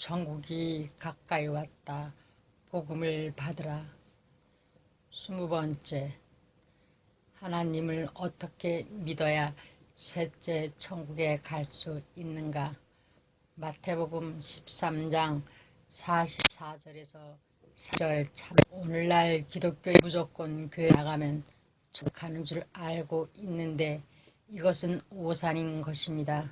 천국이 가까이 왔다. 복음을 받으라. 20번째. 하나님을 어떻게 믿어야 셋째 천국에 갈 수 있는가? 마태복음 13장 44절에서 4절. 참 오늘날 기독교에 무조건 교회 나가면 천국 가는 줄 알고 있는데 이것은 오산인 것입니다.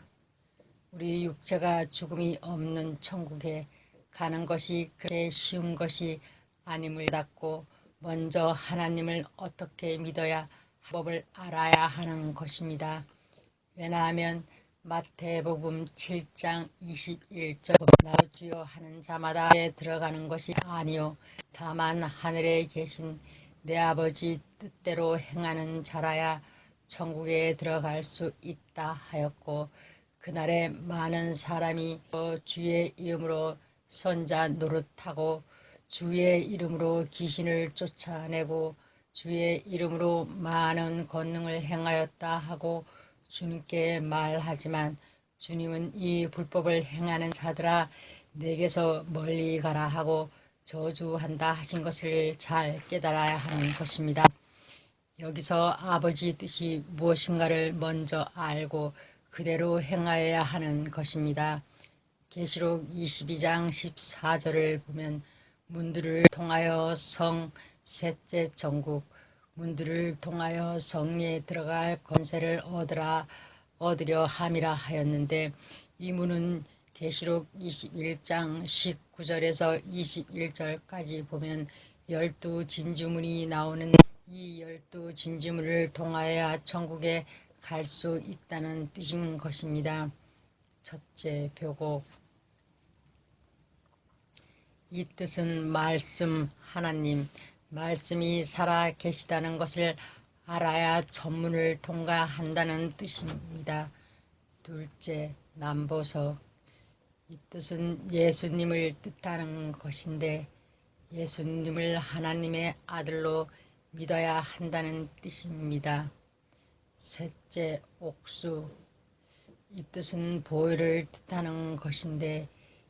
우리 육체가 죽음이 없는 천국에 가는 것이 그렇게 쉬운 것이 아님을 닫고 먼저 하나님을 어떻게 믿어야 법을 알아야 하는 것입니다. 왜냐하면 마태복음 7장 21절 나로 주여 하는 자마다 들어가는 것이 아니요 다만 하늘에 계신 내 아버지 뜻대로 행하는 자라야 천국에 들어갈 수 있다 하였고, 그날에 많은 사람이 주의 이름으로 선자 노릇하고 주의 이름으로 귀신을 쫓아내고 주의 이름으로 많은 권능을 행하였다 하고 주님께 말하지만, 주님은 이 불법을 행하는 자들아 내게서 멀리 가라 하고 저주한다 하신 것을 잘 깨달아야 하는 것입니다. 여기서 아버지 뜻이 무엇인가를 먼저 알고 그대로 행하여야 하는 것입니다. 계시록 22장 14절을 보면 문들을 통하여 성 셋째 천국, 문들을 통하여 성에 들어갈 권세를 얻으려 함이라 하였는데, 이 문은 계시록 21장 19절에서 21절까지 보면 12진주문이 나오는 이 12진주문을 통하여 천국에 갈 수 있다는 뜻인 것입니다. 첫째 표곡. 이 뜻은 말씀 하나님, 말씀이 살아 계시다는 것을 알아야 천문을 통과한다는 뜻입니다. 둘째 남보석. 이 뜻은 예수님을 뜻하는 것인데 예수님을 하나님의 아들로 믿어야 한다는 뜻입니다. 셋째 옥수. 이 뜻은 보혈을 뜻하는 것인데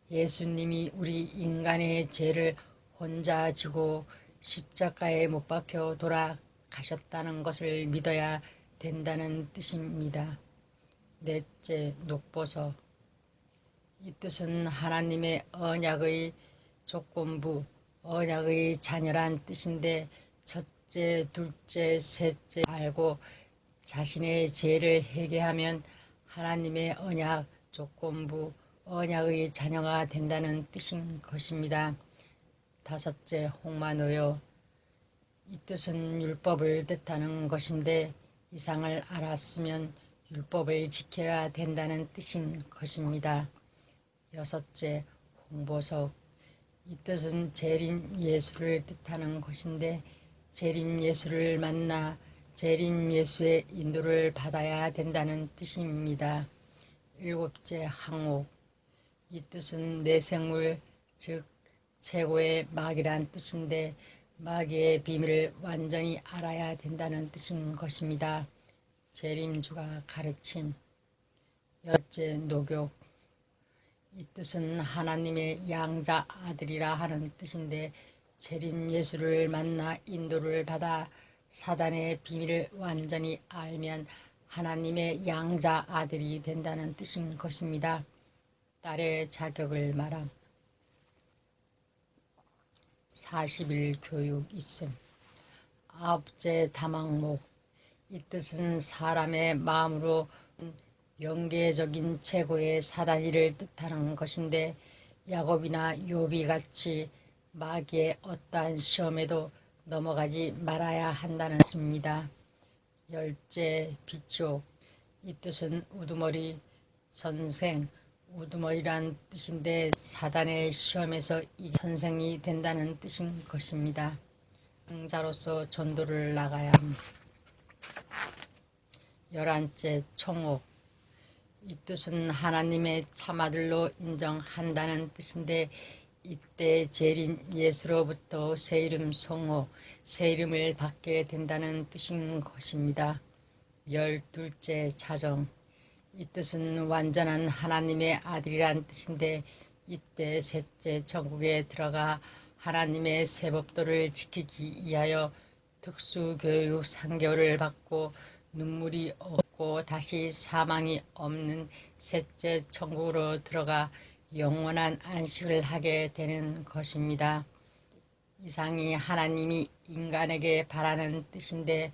예수님이 우리 인간의 죄를 혼자 지고 십자가에 못 박혀 돌아가셨다는 것을 믿어야 된다는 뜻입니다. 넷째 녹보석. 이 뜻은 하나님의 언약의 조건부, 언약의 자녀란 뜻인데 첫째, 둘째, 셋째 알고 자신의 죄를 회개하면 하나님의 언약, 조건부, 언약의 자녀가 된다는 뜻인 것입니다. 다섯째 홍마노요. 이 뜻은 율법을 뜻하는 것인데 이상을 알았으면 율법을 지켜야 된다는 뜻인 것입니다. 여섯째 홍보석. 이 뜻은 재림 예수를 뜻하는 것인데 재림 예수를 만나 재림 예수의 인도를 받아야 된다는 뜻입니다. 일곱째 항옥. 이 뜻은 내생물, 즉 최고의 마귀란 뜻인데 마귀의 비밀을 완전히 알아야 된다는 뜻인 것입니다. 재림주가 가르침. 열째 노교. 이 뜻은 하나님의 양자 아들이라 하는 뜻인데 재림 예수를 만나 인도를 받아 사단의 비밀을 완전히 알면 하나님의 양자 아들이 된다는 뜻인 것입니다. 딸의 자격을 말함. 40일 교육 있음. 아홉째 다망목. 이 뜻은 사람의 마음으로 영계적인 최고의 사단이를 뜻하는 것인데 야곱이나 욥이 같이 마귀의 어떠한 시험에도 넘어가지 말아야 한다는 뜻입니다. 열째 비촉. 이 뜻은 우두머리, 선생, 우두머리란 뜻인데 사단의 시험에서 선생이 된다는 뜻인 것입니다. 자로서 전도를 나가야 합니다. 열한째 총옥. 이 뜻은 하나님의 참아들로 인정한다는 뜻인데 이때 재림 예수로부터 새 이름 송호, 새 이름을 받게 된다는 뜻인 것입니다. 열둘째 자정. 이 뜻은 완전한 하나님의 아들이란 뜻인데 이때 셋째 천국에 들어가 하나님의 새 법도를 지키기 위하여 특수교육 3개월을 받고 눈물이 없고 다시 사망이 없는 셋째 천국으로 들어가 영원한 안식을 하게 되는 것입니다. 이상이 하나님이 인간에게 바라는 뜻인데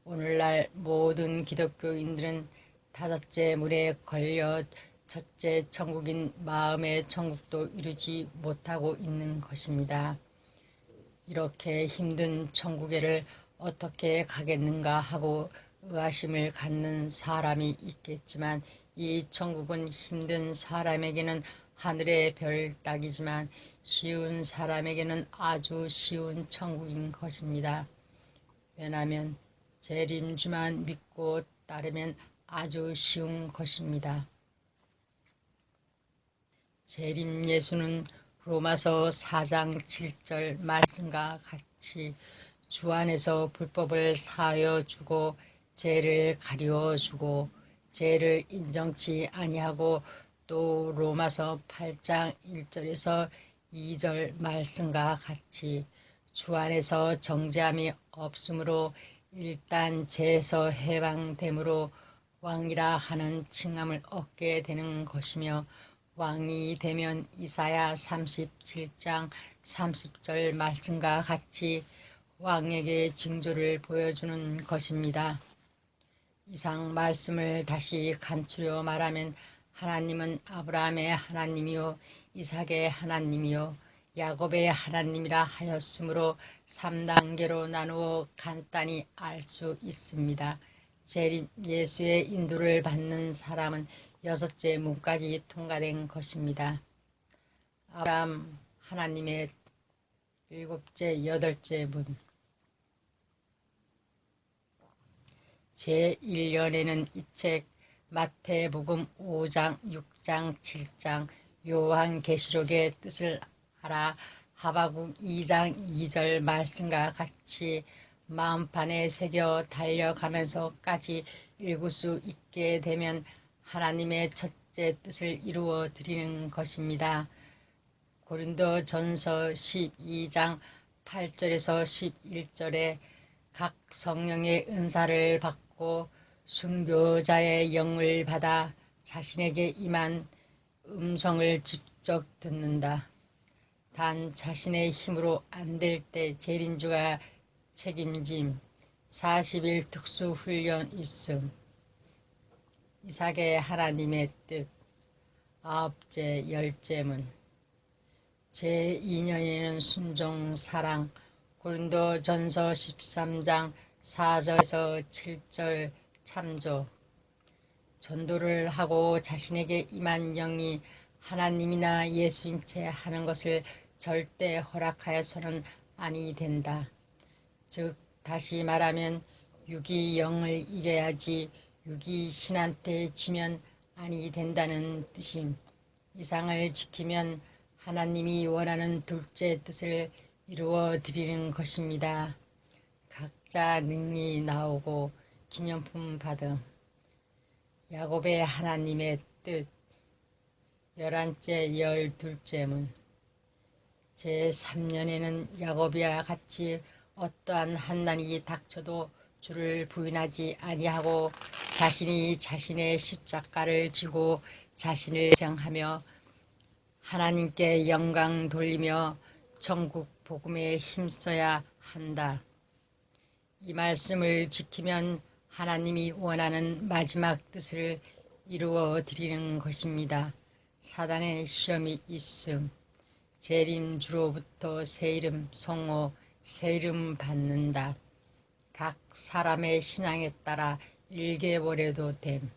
오늘날 모든 기독교인들은 다섯째 물에 걸려 첫째 천국인 마음의 천국도 이루지 못하고 있는 것입니다. 이렇게 힘든 천국에를 어떻게 가겠는가 하고 의아심을 갖는 사람이 있겠지만 이 천국은 힘든 사람에게는 하늘의 별 따기지만 쉬운 사람에게는 아주 쉬운 천국인 것입니다. 왜냐하면 재림주만 믿고 따르면 아주 쉬운 것입니다. 재림 예수는 로마서 4장 7절 말씀과 같이 주 안에서 불법을 사하여 주고 죄를 가리워 주고 죄를 인정치 아니하고 또 로마서 8장 1절에서 2절 말씀과 같이 주 안에서 정죄함이 없으므로 일단 죄에서 해방됨으로 왕이라 하는 칭함을 얻게 되는 것이며 왕이 되면 이사야 37장 30절 말씀과 같이 왕에게 징조를 보여주는 것입니다. 이상 말씀을 다시 간추려 말하면 하나님은 아브라함의 하나님이요 이삭의 하나님이요 야곱의 하나님이라 하였으므로 3단계로 나누어 간단히 알 수 있습니다. 재림 예수의 인도를 받는 사람은 6째 문까지 통과된 것입니다. 아브라함 하나님의 7째, 8째 문. 제1년에는 이 책 마태복음 5장, 6장, 7장, 요한계시록의 뜻을 알아 하박국 2장 2절 말씀과 같이 마음판에 새겨 달려가면서까지 읽을 수 있게 되면 하나님의 첫째 뜻을 이루어 드리는 것입니다. 고린도전서 12장 8절에서 11절에 각 성령의 은사를 받고 순교자의 영을 받아 자신에게 임한 음성을 직접 듣는다. 단 자신의 힘으로 안 될 때 재림주가 책임짐. 40일 특수훈련 있음. 이삭의 하나님의 뜻. 9째 열째문. 제2년에는 순종 사랑. 고린도전서 13장 4절에서 7절 참조. 전도를 하고 자신에게 임한 영이 하나님이나 예수인 채 하는 것을 절대 허락하여서는 아니 된다. 즉 다시 말하면 육이 영을 이겨야지 육이 신한테 지면 아니 된다는 뜻임. 이상을 지키면 하나님이 원하는 둘째 뜻을 이루어 드리는 것입니다. 각자 능히 나오고 기념품 받음. 야곱의 하나님의 뜻. 11째 12째 문. 제3년에는 야곱이와 같이 어떠한 환난이 닥쳐도 주를 부인하지 아니하고 자신이 자신의 십자가를 지고 자신을 정하며 하나님께 영광 돌리며 천국 복음에 힘써야 한다. 이 말씀을 지키면 하나님이 원하는 마지막 뜻을 이루어 드리는 것입니다. 사단의 시험이 있음. 재림주로부터 새 이름 송호, 새 이름 받는다. 각 사람의 신앙에 따라 일개월에도 됨.